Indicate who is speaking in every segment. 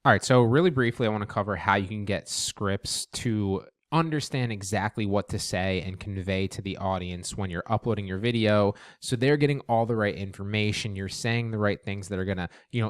Speaker 1: All right, so really briefly, I want to cover how you can get scripts to understand exactly what to say and convey to the audience when you're uploading your video, so they're getting all the right information, you're saying the right things that are going to,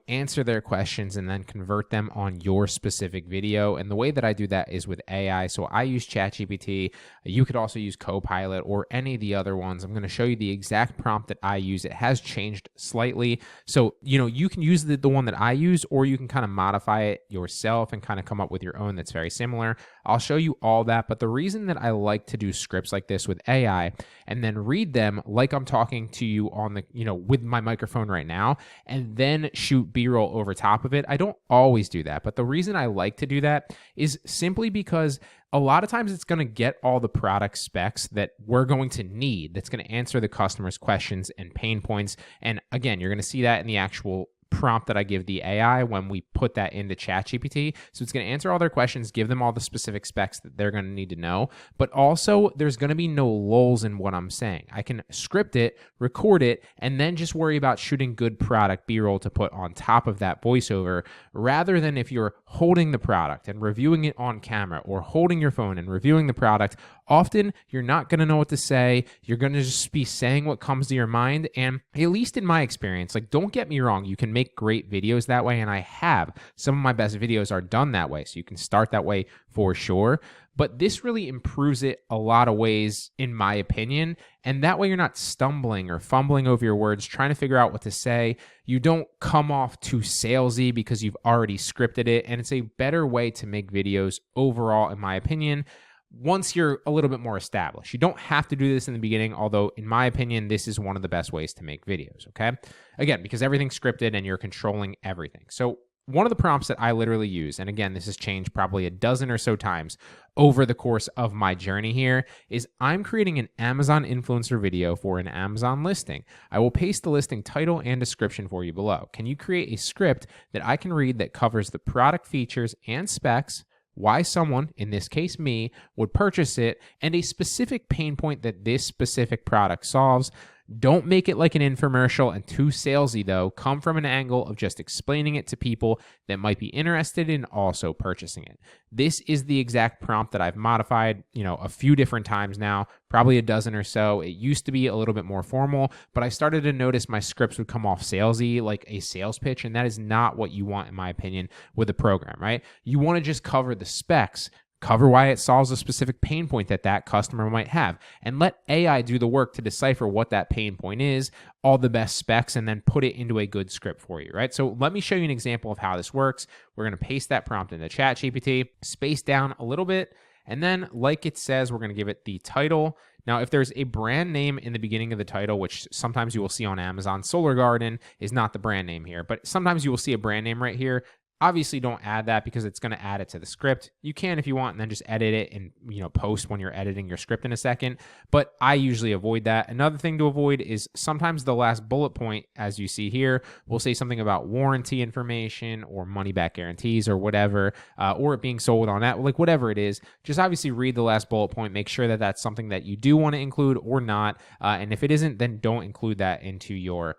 Speaker 1: answer their questions and then convert them on your specific video. And the way that I do that is with AI. So I use ChatGPT. You could also use Copilot or any of the other ones. I'm going to show you the exact prompt that I use. It has changed slightly. So, you can use the one that I use, or you can kind of modify it yourself and kind of come up with your own that's very similar. I'll show you all that. But the reason that I like to do scripts like this with AI and then read them like I'm talking to you on the, with my microphone right now, and then shoot B-roll over top of it, I don't always do that. But the reason I like to do that is simply because a lot of times it's going to get all the product specs that we're going to need, that's going to answer the customer's questions and pain points. And again, you're going to see that in the actual prompt that I give the AI when we put that into ChatGPT. So it's going to answer all their questions, give them all the specific specs that they're going to need to know. But also, there's going to be no lulls in what I'm saying. I can script it, record it, and then just worry about shooting good product B-roll to put on top of that voiceover, rather than if you're holding the product and reviewing it on camera, or holding your phone and reviewing the product. Often, you're not going to know what to say. You're going to just be saying what comes to your mind. And at least in my experience, don't get me wrong, you can make great videos that way, and I have. Some of my best videos are done that way, so you can start that way for sure. But this really improves it a lot of ways, in my opinion. And that way you're not stumbling or fumbling over your words, trying to figure out what to say. You don't come off too salesy because you've already scripted it. And it's a better way to make videos overall, in my opinion, once you're a little bit more established. You don't have to do this in the beginning, although in my opinion, this is one of the best ways to make videos, okay? Again, because everything's scripted and you're controlling everything. So one of the prompts that I literally use, and again, this has changed probably a dozen or so times over the course of my journey here, is I'm creating an Amazon influencer video for an Amazon listing. I will paste the listing title and description for you below. Can you create a script that I can read that covers the product features and specs, why someone, in this case me, would purchase it, and a specific pain point that this specific product solves? Don't make it like an infomercial and too salesy though. Come from an angle of just explaining it to people that might be interested in also purchasing it. This is the exact prompt that I've modified, a few different times now, probably a dozen or so. It used to be a little bit more formal, but I started to notice my scripts would come off salesy, like a sales pitch, and that is not what you want, in my opinion, with a program, right? You want to just cover the specs, cover why it solves a specific pain point that that customer might have, and let AI do the work to decipher what that pain point is, all the best specs, and then put it into a good script for you, right? So let me show you an example of how this works. We're going to paste that prompt into ChatGPT, space down a little bit, and then like it says, we're going to give it the title. Now, if there's a brand name in the beginning of the title, which sometimes you will see on Amazon, Solar Garden is not the brand name here, but sometimes you will see a brand name right here. Obviously, don't add that because it's going to add it to the script. You can if you want, and then just edit it and post when you're editing your script in a second. But I usually avoid that. Another thing to avoid is sometimes the last bullet point, as you see here, will say something about warranty information or money back guarantees or whatever, or it being sold on that, like whatever it is. Just obviously read the last bullet point. Make sure that that's something that you do want to include or not. And if it isn't, then don't include that into your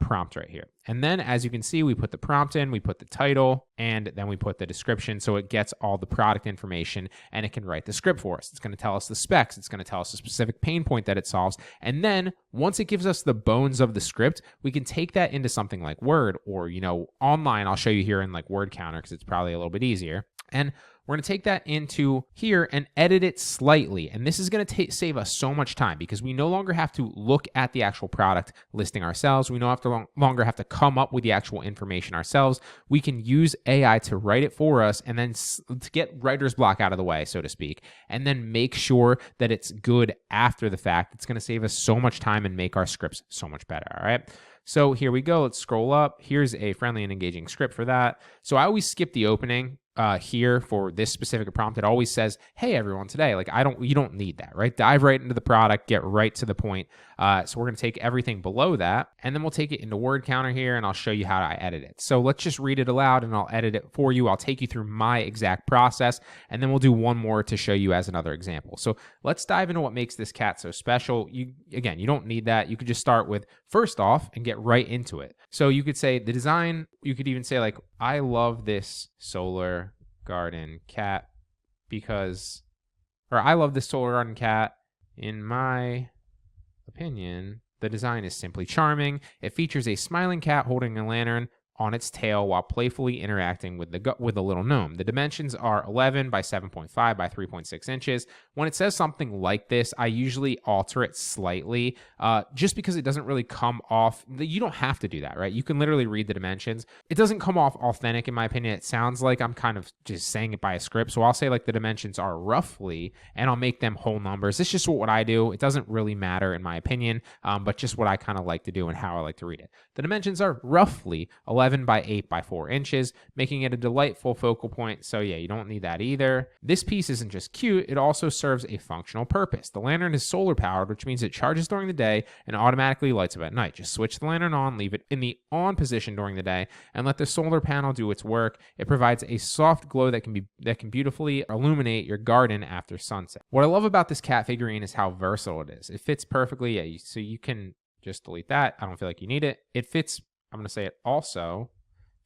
Speaker 1: prompt right here. And then as you can see, we put the prompt in, we put the title, and then we put the description, so it gets all the product information and it can write the script for us. It's going to tell us the specs, it's going to tell us the specific pain point that it solves, and then once it gives us the bones of the script, we can take that into something like Word or online. I'll show you here in like Word Counter because it's probably a little bit easier. And we're going to take that into here and edit it slightly. And this is going to save us so much time because we no longer have to look at the actual product listing ourselves. We no longer have to come up with the actual information ourselves. We can use AI to write it for us and then to get writer's block out of the way, so to speak, and then make sure that it's good after the fact. It's going to save us so much time and make our scripts so much better, all right? So here we go. Let's scroll up. Here's a friendly and engaging script for that. So I always skip the opening. here for this specific prompt, it always says, "Hey everyone, today." Like you don't need that, right? Dive right into the product, get right to the point. So we're going to take everything below that, and then we'll take it into word counter here, and I'll show you how I edit it. So let's just read it aloud, and I'll edit it for you. I'll take you through my exact process, and then we'll do one more to show you as another example. So let's dive into what makes this cat so special. You don't need that. You could just start with first off and get right into it. So you could say the design, you could even say like, "I love this solar garden cat because," or "I love this solar garden cat. In my opinion, the design is simply charming. It features a smiling cat holding a lantern on its tail while playfully interacting with the little gnome. The dimensions are 11 by 7.5 by 3.6 inches. When it says something like this, I usually alter it slightly, just because it doesn't really come off. You don't have to do that, right? You can literally read the dimensions. It doesn't come off authentic, in my opinion. It sounds like I'm kind of just saying it by a script. So I'll say like the dimensions are roughly, and I'll make them whole numbers. It's just what I do. It doesn't really matter, in my opinion, but just what I kind of like to do and how I like to read it. The dimensions are roughly 11 by 8 by 4 inches, making it a delightful focal point. So yeah, you don't need that either. This piece isn't just cute, it also serves a functional purpose. The lantern is solar powered, which means it charges during the day and automatically lights up at night. Just switch the lantern on, leave it in the on position during the day, and let the solar panel do its work. It provides a soft glow that can beautifully illuminate your garden after sunset. What I love about this cat figurine is how versatile it is. It fits perfectly. Yeah, so you can just delete that. I don't feel like you need it. It fits, I'm going to say it also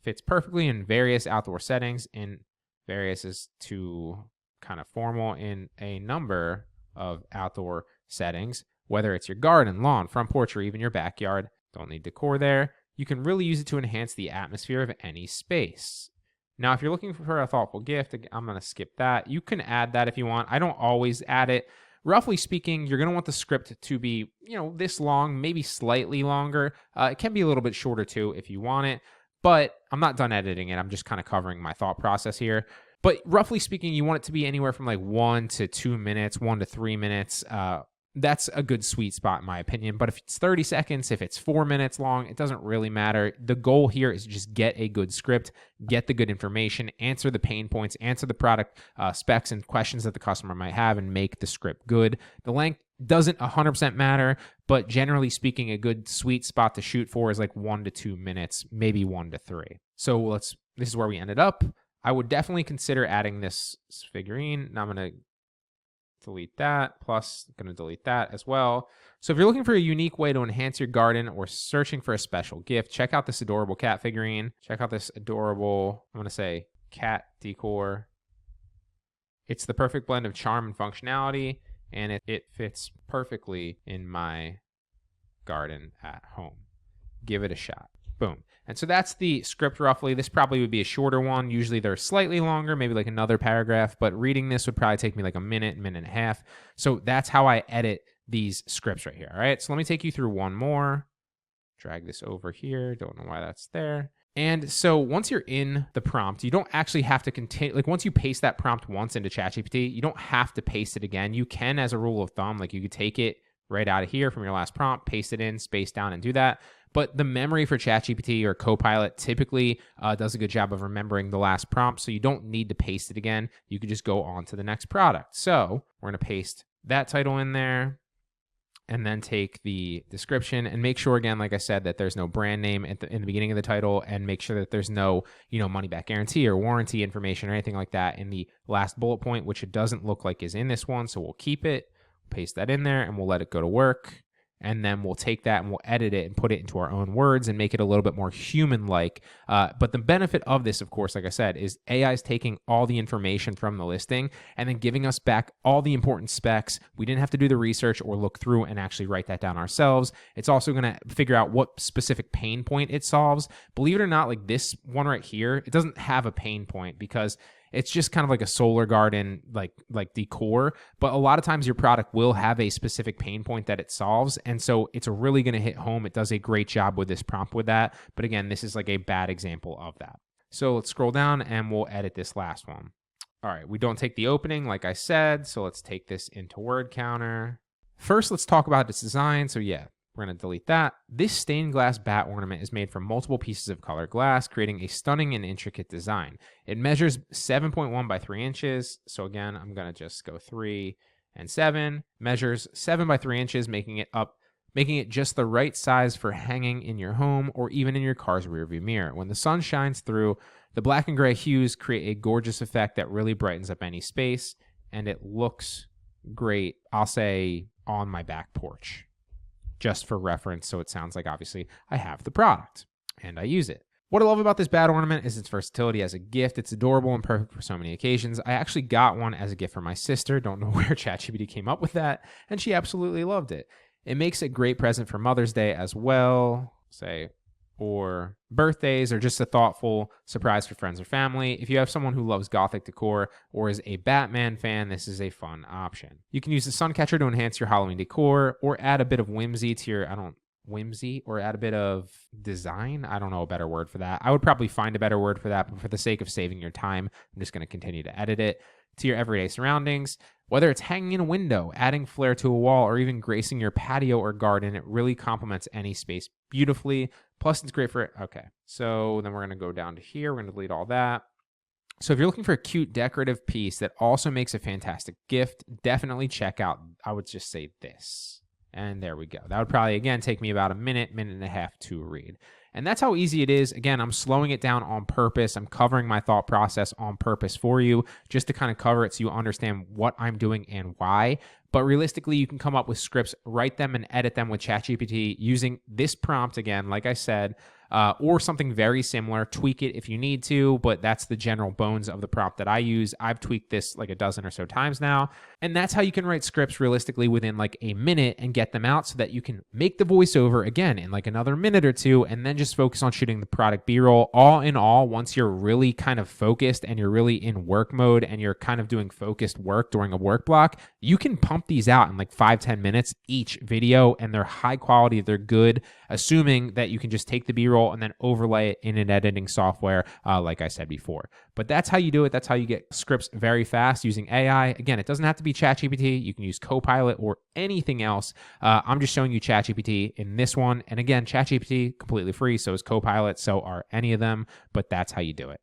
Speaker 1: fits perfectly in various outdoor settings. In various is too kind of formal, in a number of outdoor settings, whether it's your garden, lawn, front porch, or even your backyard. Don't need decor there. You can really use it to enhance the atmosphere of any space. Now, if you're looking for a thoughtful gift, I'm going to skip that. You can add that if you want. I don't always add it. Roughly speaking, you're going to want the script to be, this long, maybe slightly longer. It can be a little bit shorter too if you want it, but I'm not done editing it. I'm just kind of covering my thought process here. But roughly speaking, you want it to be anywhere from like 1 to 2 minutes, 1 to 3 minutes. That's a good sweet spot in my opinion. But if it's 30 seconds, if it's 4 minutes long, it doesn't really matter. The goal here is just get a good script, get the good information, answer the pain points, answer the product specs and questions that the customer might have, and make the script good. The length doesn't 100% matter, but generally speaking, a good sweet spot to shoot for is like 1 to 2 minutes, maybe 1 to 3. So this is where we ended up. I would definitely consider adding this figurine. Now I'm going to delete that, plus I'm going to delete that as well. So if you're looking for a unique way to enhance your garden or searching for a special gift, check out this adorable cat figurine. Check out this adorable, I'm going to say, cat decor. It's the perfect blend of charm and functionality, and it fits perfectly in my garden at home. Give it a shot. Boom. And so that's the script roughly. This probably would be a shorter one. Usually they're slightly longer, maybe like another paragraph, but reading this would probably take me like a minute and a half. So that's how I edit these scripts right here. All right. So let me take you through one more. Drag this over here. Don't know why that's there. And so once you're in the prompt, you don't actually have to continue. Like once you paste that prompt once into ChatGPT, you don't have to paste it again. You can, as a rule of thumb, like you could take it right out of here from your last prompt, paste it in, space down, and do that. But the memory for ChatGPT or Copilot typically does a good job of remembering the last prompt, so you don't need to paste it again. You could just go on to the next product. So we're going to paste that title in there, and then take the description, and make sure, again, like I said, that there's no brand name in the beginning of the title, and make sure that there's no money back guarantee or warranty information or anything like that in the last bullet point, which it doesn't look like is in this one. So we'll keep it, paste that in there, and we'll let it go to work. And then we'll take that and we'll edit it and put it into our own words and make it a little bit more human-like. But the benefit of this, of course, like I said, is AI is taking all the information from the listing and then giving us back all the important specs. We didn't have to do the research or look through and actually write that down ourselves. It's also going to figure out what specific pain point it solves. Believe it or not, like this one right here, it doesn't have a pain point because it's just kind of like a solar garden, like decor. But a lot of times your product will have a specific pain point that it solves. And so it's really going to hit home. It does a great job with this prompt with that. But again, this is like a bad example of that. So let's scroll down and we'll edit this last one. All right, we don't take the opening, like I said. So let's take this into word counter. First, let's talk about its design. So yeah, We're going to delete that. This stained glass bat ornament is made from multiple pieces of colored glass, creating a stunning and intricate design. It measures 7.1 by 3 inches. So again, I'm going to just go 3 and 7. Measures 7 by 3 inches, making it just the right size for hanging in your home or even in your car's rearview mirror. When the sun shines through, the black and gray hues create a gorgeous effect that really brightens up any space, and it looks great, I'll say, on my back porch, just for reference. So it sounds like obviously I have the product and I use it. What I love about this bat ornament is its versatility as a gift. It's adorable and perfect for so many occasions. I actually got one as a gift for my sister. Don't know where ChatGPT came up with that, and she absolutely loved it. It makes a great present for Mother's Day as well, say, or birthdays, or just a thoughtful surprise for friends or family. If you have someone who loves Gothic decor or is a Batman fan, this is a fun option. You can use the sun catcher to enhance your Halloween decor or add a bit of whimsy to your, or add a bit of design. I don't know a better word for that. I would probably find a better word for that, but for the sake of saving your time, I'm just going to continue to edit it to your everyday surroundings. Whether it's hanging in a window, adding flair to a wall, or even gracing your patio or garden, it really complements any space beautifully. Plus, it's great for it. Okay, so then we're going to go down to here. We're going to delete all that. So if you're looking for a cute decorative piece that also makes a fantastic gift, definitely check out, I would just say this. And there we go. That would probably, again, take me about a minute and a half to read. And that's how easy it is. Again, I'm slowing it down on purpose. I'm covering my thought process on purpose for you, just to kind of cover it so you understand what I'm doing and why. But realistically, you can come up with scripts, write them and edit them with ChatGPT using this prompt again, like I said, or something very similar. Tweak it if you need to, but that's the general bones of the prompt that I use. I've tweaked this like a dozen or so times now. And that's how you can write scripts realistically within like a minute and get them out so that you can make the voiceover again in like another minute or two, and then just focus on shooting the product B-roll. All in all, once you're really kind of focused and you're really in work mode and you're kind of doing focused work during a work block, you can pump these out in like 5-10 minutes each video, and they're high quality, they're good, assuming that you can just take the B-roll and then overlay it in an editing software, like I said before. But that's how you do it. That's how you get scripts very fast using AI. Again, it doesn't have to be ChatGPT. You can use Copilot or anything else. I'm just showing you ChatGPT in this one. And again, ChatGPT, completely free. So is Copilot. So are any of them. But that's how you do it.